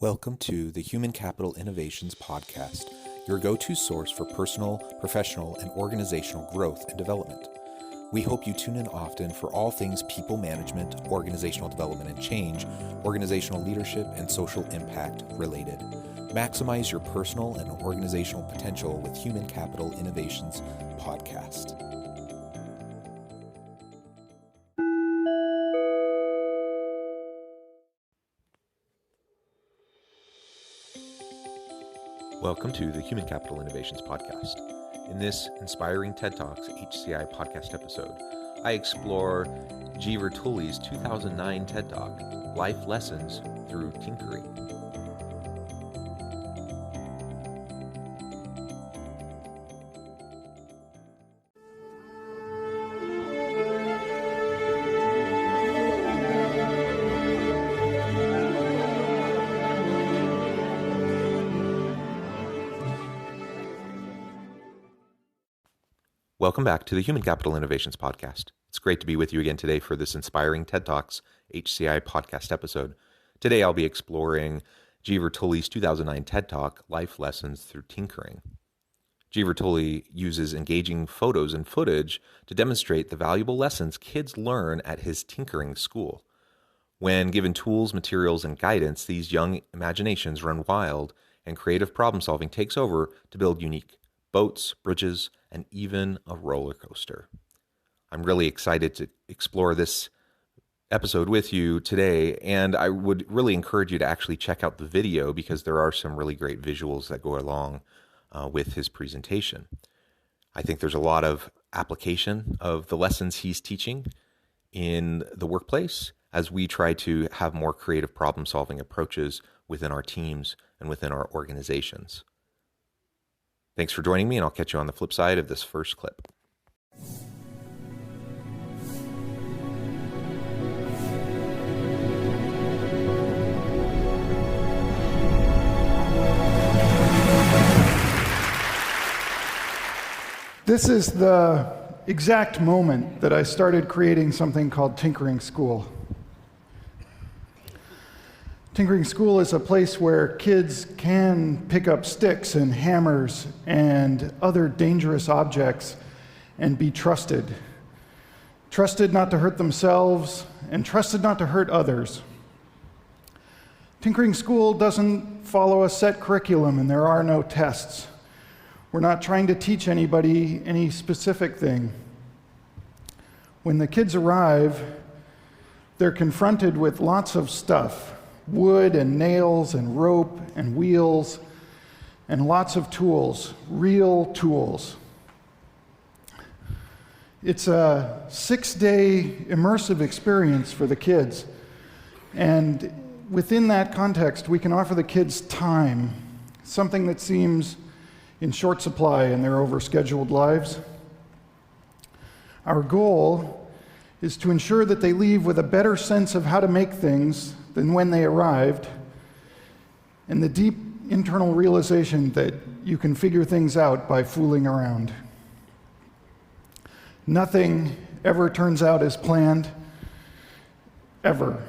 Welcome to the Human Capital Innovations Podcast, your go-to source for personal, professional, and organizational growth and development. We hope you tune in often for all things people management, organizational development and change, organizational leadership, and social impact related. Maximize your personal and organizational potential with Human Capital Innovations Podcast. Welcome to the Human Capital Innovations Podcast. In this inspiring TED Talks HCI podcast episode, I explore Gever Tulley's 2009 TED Talk, Life Lessons Through Tinkering. Welcome back to the Human Capital Innovations Podcast. It's great to be with you again today for this inspiring TED Talks HCI podcast episode. Today I'll be exploring Gever Tulley's 2009 TED Talk, Life Lessons Through Tinkering. Gever Tulley uses engaging photos and footage to demonstrate the valuable lessons kids learn at his tinkering school. When given tools, materials, and guidance, these young imaginations run wild and creative problem solving takes over to build unique boats, bridges, and even a roller coaster. I'm really excited to explore this episode with you today, and I would really encourage you to actually check out the video because there are some really great visuals that go along with his presentation. I think there's a lot of application of the lessons he's teaching in the workplace as we try to have more creative problem-solving approaches within our teams and within our organizations. Thanks for joining me, and I'll catch you on the flip side of this first clip. This is the exact moment that I started creating something called Tinkering School. Tinkering School is a place where kids can pick up sticks and hammers and other dangerous objects and be trusted. Trusted not to hurt themselves and trusted not to hurt others. Tinkering School doesn't follow a set curriculum and there are no tests. We're not trying to teach anybody any specific thing. When the kids arrive, they're confronted with lots of stuff. Wood and nails and rope and wheels and lots of tools, real tools. It's a 6-day immersive experience for the kids. And within that context, we can offer the kids time, something that seems in short supply in their overscheduled lives. Our goal is to ensure that they leave with a better sense of how to make things than when they arrived, and the deep internal realization that you can figure things out by fooling around. Nothing ever turns out as planned, ever.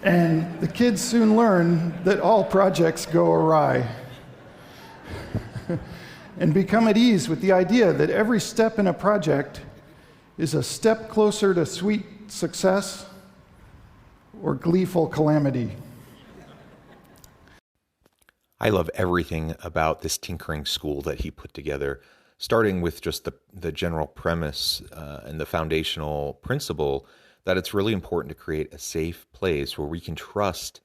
And the kids soon learn that all projects go awry and become at ease with the idea that every step in a project is a step closer to sweet success or gleeful calamity. I love everything about this tinkering school that he put together, starting with just the general premise and the foundational principle that it's really important to create a safe place where we can trust,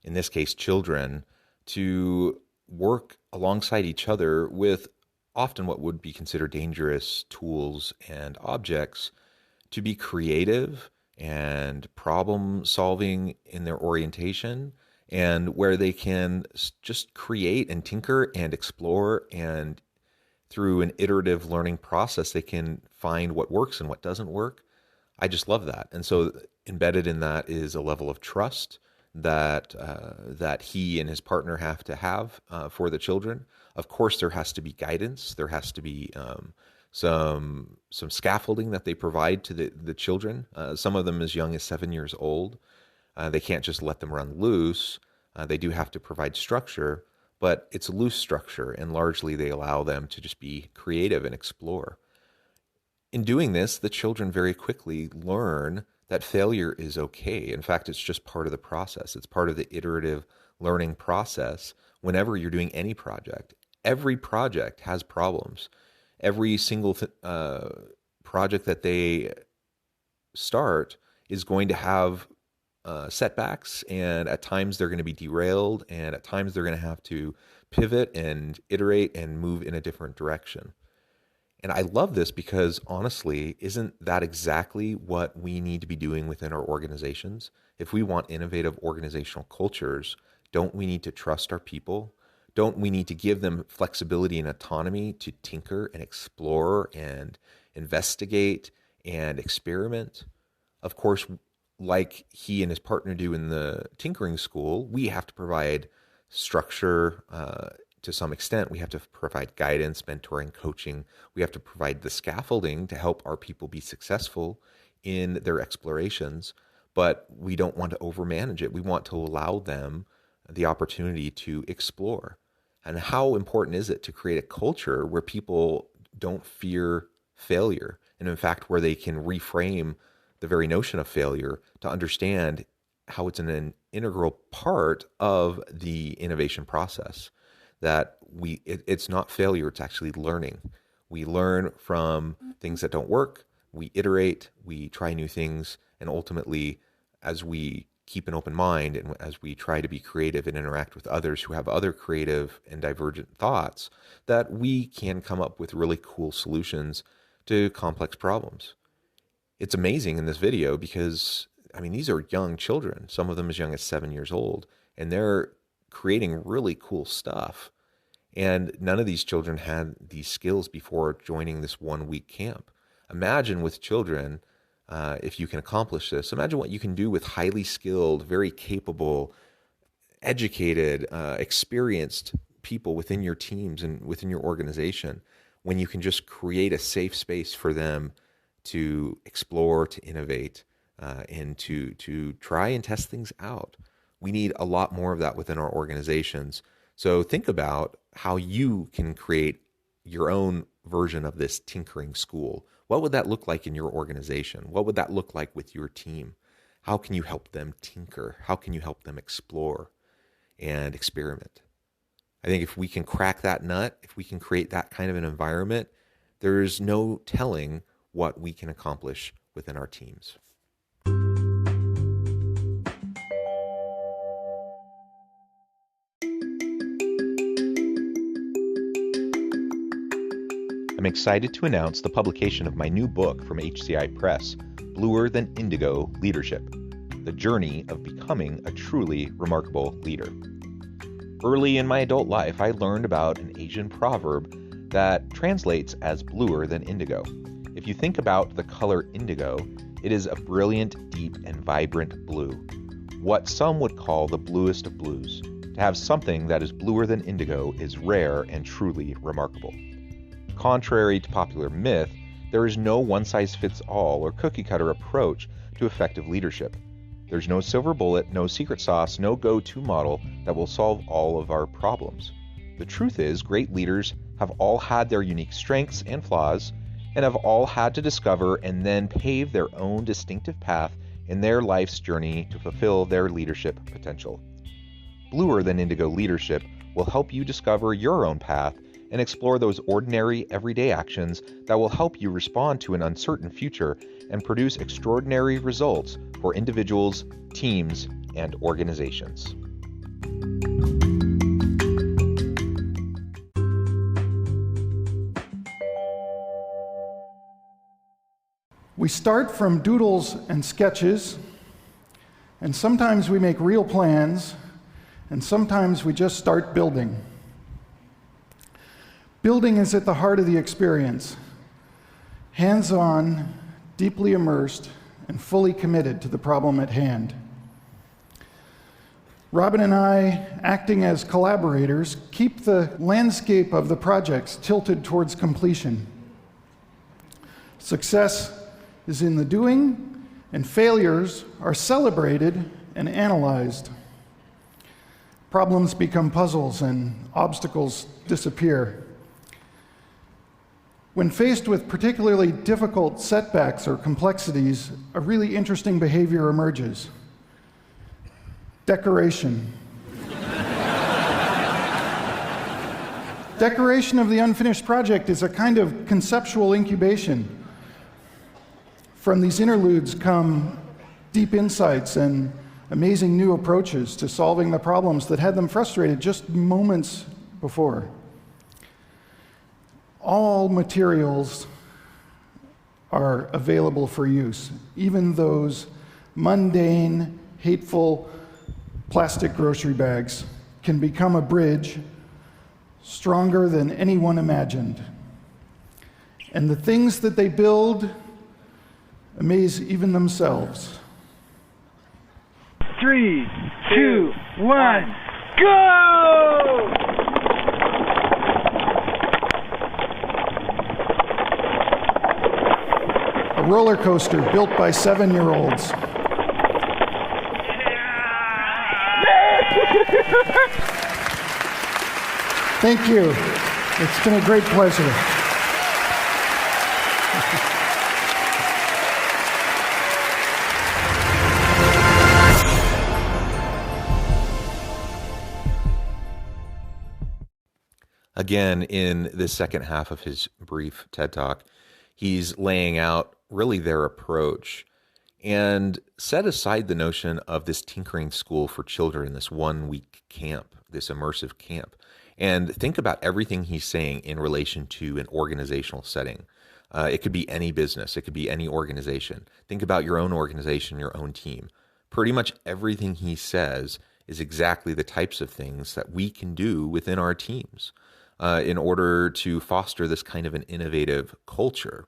in this case, children, to work alongside each other with often what would be considered dangerous tools and objects, to be creative and problem solving in their orientation, and where they can just create and tinker and explore, and through an iterative learning process they can find what works and what doesn't work. I just love that. And so embedded in that is a level of trust that he and his partner have to have for the children. Of course, there has to be guidance. There has to be some scaffolding that they provide to the children, some of them as young as 7 years old. They can't just let them run loose. They do have to provide structure, but it's loose structure, and largely they allow them to just be creative and explore. In doing this, the children very quickly learn that failure is okay. In fact, it's just part of the process. It's part of the iterative learning process whenever you're doing any project. Every project has problems. Every single project that they start is going to have setbacks, and at times they're going to be derailed, and at times they're going to have to pivot and iterate and move in a different direction. And I love this because honestly, isn't that exactly what we need to be doing within our organizations? If we want innovative organizational cultures, don't we need to trust our people? Don't we need to give them flexibility and autonomy to tinker and explore and investigate and experiment? Of course, like he and his partner do in the tinkering school, we have to provide structure to some extent. We have to provide guidance, mentoring, coaching. We have to provide the scaffolding to help our people be successful in their explorations, but we don't want to overmanage it. We want to allow them the opportunity to explore. And how important is it to create a culture where people don't fear failure, and in fact, where they can reframe the very notion of failure to understand how it's an integral part of the innovation process. That it's not failure, it's actually learning. We learn from things that don't work, we iterate, we try new things, and ultimately, as we keep an open mind and as we try to be creative and interact with others who have other creative and divergent thoughts, that we can come up with really cool solutions to complex problems. It's amazing in this video because, I mean, these are young children, some of them as young as 7 years old, and they're creating really cool stuff. And none of these children had these skills before joining this 1 week camp. Imagine with children, if you can accomplish this, imagine what you can do with highly skilled, very capable, educated, experienced people within your teams and within your organization, when you can just create a safe space for them to explore, to innovate, and to try and test things out. We need a lot more of that within our organizations. So think about how you can create your own version of this tinkering school. What would that look like in your organization? What would that look like with your team? How can you help them tinker? How can you help them explore and experiment? I think if we can crack that nut, if we can create that kind of an environment, there's no telling what we can accomplish within our teams. I'm excited to announce the publication of my new book from HCI Press, Bluer Than Indigo Leadership: The Journey of Becoming a Truly Remarkable Leader. Early in my adult life, I learned about an Asian proverb that translates as bluer than indigo. If you think about the color indigo, it is a brilliant, deep, and vibrant blue, what some would call the bluest of blues. To have something that is bluer than indigo is rare and truly remarkable. Contrary to popular myth, there is no one-size-fits-all or cookie-cutter approach to effective leadership. There's no silver bullet, no secret sauce, no go-to model that will solve all of our problems. The truth is, great leaders have all had their unique strengths and flaws, and have all had to discover and then pave their own distinctive path in their life's journey to fulfill their leadership potential. Bluer Than Indigo Leadership will help you discover your own path and explore those ordinary, everyday actions that will help you respond to an uncertain future and produce extraordinary results for individuals, teams, and organizations. We start from doodles and sketches, and sometimes we make real plans, and sometimes we just start building. Building is at the heart of the experience, hands-on, deeply immersed, and fully committed to the problem at hand. Robin and I, acting as collaborators, keep the landscape of the projects tilted towards completion. Success is in the doing, and failures are celebrated and analyzed. Problems become puzzles and obstacles disappear. When faced with particularly difficult setbacks or complexities, a really interesting behavior emerges. Decoration. Decoration of the unfinished project is a kind of conceptual incubation. From these interludes come deep insights and amazing new approaches to solving the problems that had them frustrated just moments before. All materials are available for use, even those mundane, hateful plastic grocery bags can become a bridge stronger than anyone imagined. And the things that they build amaze even themselves. 3, 2, 1, go! A roller coaster built by 7-year-olds. Thank you. It's been a great pleasure. Again, in this second half of his brief TED Talk, he's laying out really their approach and set aside the notion of this tinkering school for children, this 1-week camp, this immersive camp, and think about everything he's saying in relation to an organizational setting. It could be any business. It could be any organization. Think about your own organization, your own team. Pretty much everything he says is exactly the types of things that we can do within our teams in order to foster this kind of an innovative culture,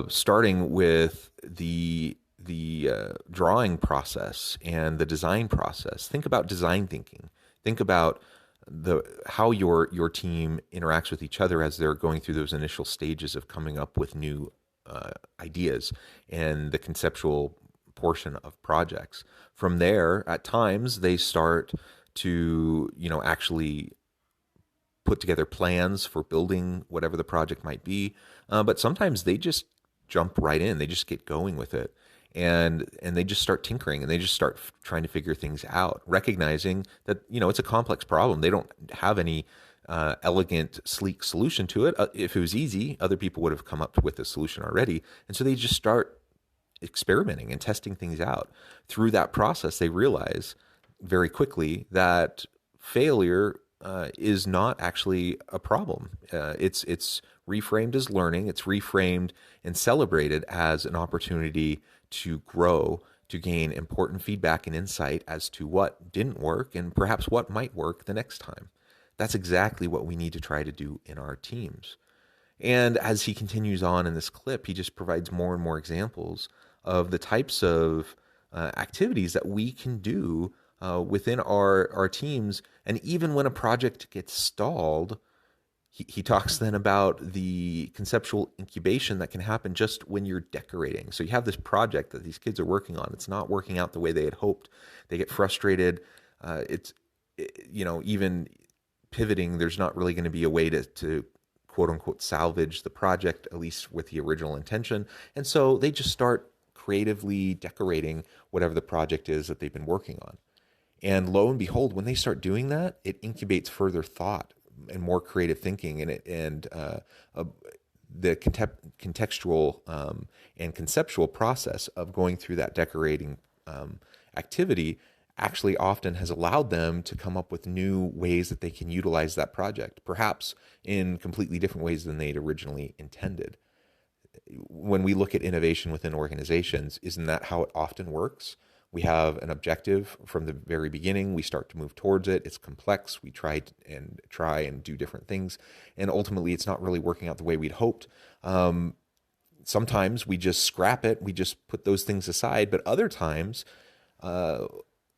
starting with the drawing process and the design process. Think about design thinking. Think about how your team interacts with each other as they're going through those initial stages of coming up with new ideas and the conceptual portion of projects. From there, at times they start to actually put together plans for building whatever the project might be, but sometimes they just jump right in. They just get going with it. And they just start tinkering and they just start trying to figure things out, recognizing that, it's a complex problem. They don't have any elegant, sleek solution to it. If it was easy, other people would have come up with a solution already. And so they just start experimenting and testing things out. Through that process, they realize very quickly that failure is not actually a problem. It's reframed as learning. It's reframed and celebrated as an opportunity to grow, to gain important feedback and insight as to what didn't work and perhaps what might work the next time. That's exactly what we need to try to do in our teams. And as he continues on in this clip, he just provides more and more examples of the types of activities that we can do within our teams. And even when a project gets stalled, he talks then about the conceptual incubation that can happen just when you're decorating. So you have this project that these kids are working on. It's not working out the way they had hoped. They get frustrated. Even pivoting, there's not really going to be a way to quote unquote salvage the project, at least with the original intention. And so they just start creatively decorating whatever the project is that they've been working on. And lo and behold, when they start doing that, it incubates further thought and more creative thinking, and the contextual and conceptual process of going through that decorating activity actually often has allowed them to come up with new ways that they can utilize that project, perhaps in completely different ways than they'd originally intended. When we look at innovation within organizations, isn't that how it often works? We have an objective from the very beginning. We start to move towards it. It's complex. We try and do different things. And ultimately, it's not really working out the way we'd hoped. Sometimes we just scrap it. We just put those things aside. But other times,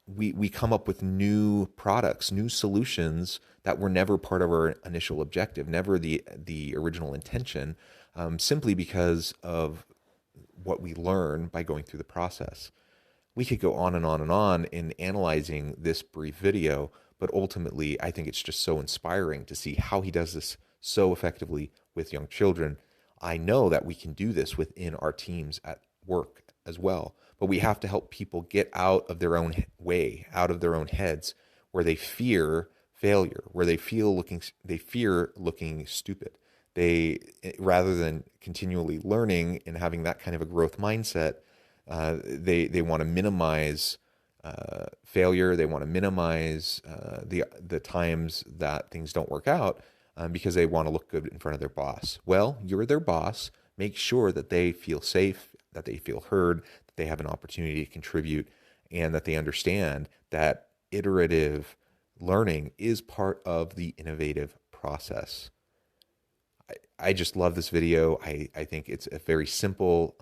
we come up with new products, new solutions that were never part of our initial objective, never the original intention, simply because of what we learn by going through the process. We could go on and on and on in analyzing this brief video, but ultimately, I think it's just so inspiring to see how he does this so effectively with young children. I know that we can do this within our teams at work as well, but we have to help people get out of their own way, out of their own heads, where they fear failure, where they fear looking stupid. Rather than continually learning and having that kind of a growth mindset, they want to minimize failure. They want to minimize the times that things don't work out because they want to look good in front of their boss. Well, you're their boss. Make sure that they feel safe, that they feel heard, that they have an opportunity to contribute, and that they understand that iterative learning is part of the innovative process. I just love this video. I think it's a very simple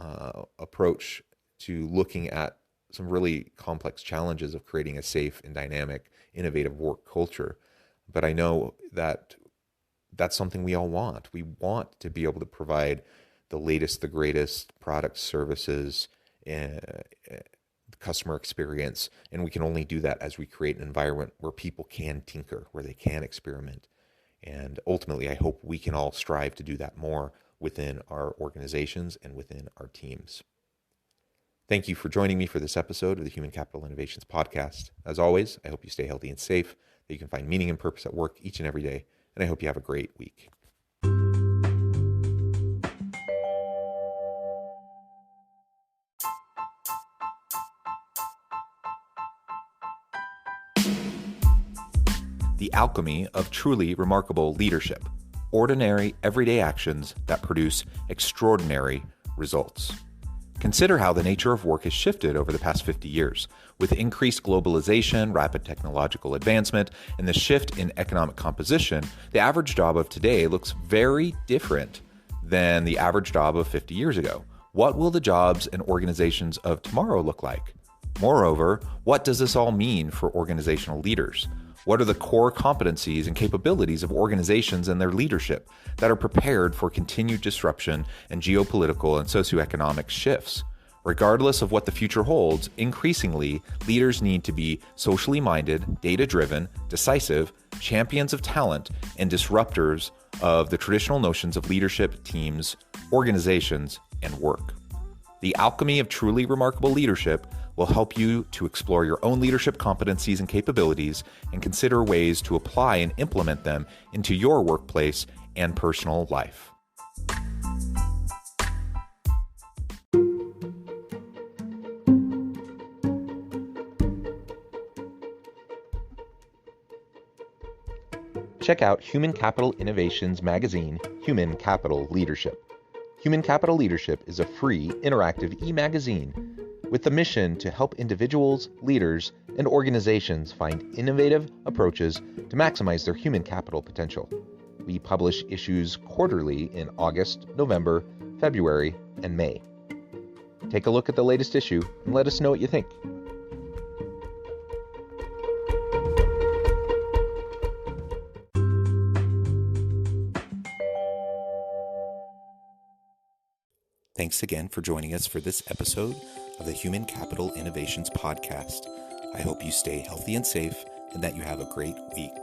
approach to looking at some really complex challenges of creating a safe and dynamic, innovative work culture. But I know that that's something we all want. We want to be able to provide the latest, the greatest products, services, customer experience. And we can only do that as we create an environment where people can tinker, where they can experiment. And ultimately, I hope we can all strive to do that more within our organizations and within our teams. Thank you for joining me for this episode of the Human Capital Innovations Podcast. As always, I hope you stay healthy and safe, that you can find meaning and purpose at work each and every day, and I hope you have a great week. The alchemy of truly remarkable leadership. Ordinary, everyday actions that produce extraordinary results. Consider how the nature of work has shifted over the past 50 years. With increased globalization, rapid technological advancement, and the shift in economic composition, the average job of today looks very different than the average job of 50 years ago. What will the jobs and organizations of tomorrow look like? Moreover, what does this all mean for organizational leaders? What are the core competencies and capabilities of organizations and their leadership that are prepared for continued disruption and geopolitical and socioeconomic shifts? Regardless of what the future holds, increasingly, leaders need to be socially minded, data-driven, decisive, champions of talent, and disruptors of the traditional notions of leadership, teams, organizations, and work. The alchemy of truly remarkable leadership will help you to explore your own leadership competencies and capabilities and consider ways to apply and implement them into your workplace and personal life. Check out Human Capital Innovations magazine, Human Capital Leadership. Human Capital Leadership is a free, interactive e-magazine with the mission to help individuals, leaders, and organizations find innovative approaches to maximize their human capital potential. We publish issues quarterly in August, November, February, and May. Take a look at the latest issue and let us know what you think. Thanks again for joining us for this episode of the Human Capital Innovations Podcast. I hope you stay healthy and safe and that you have a great week.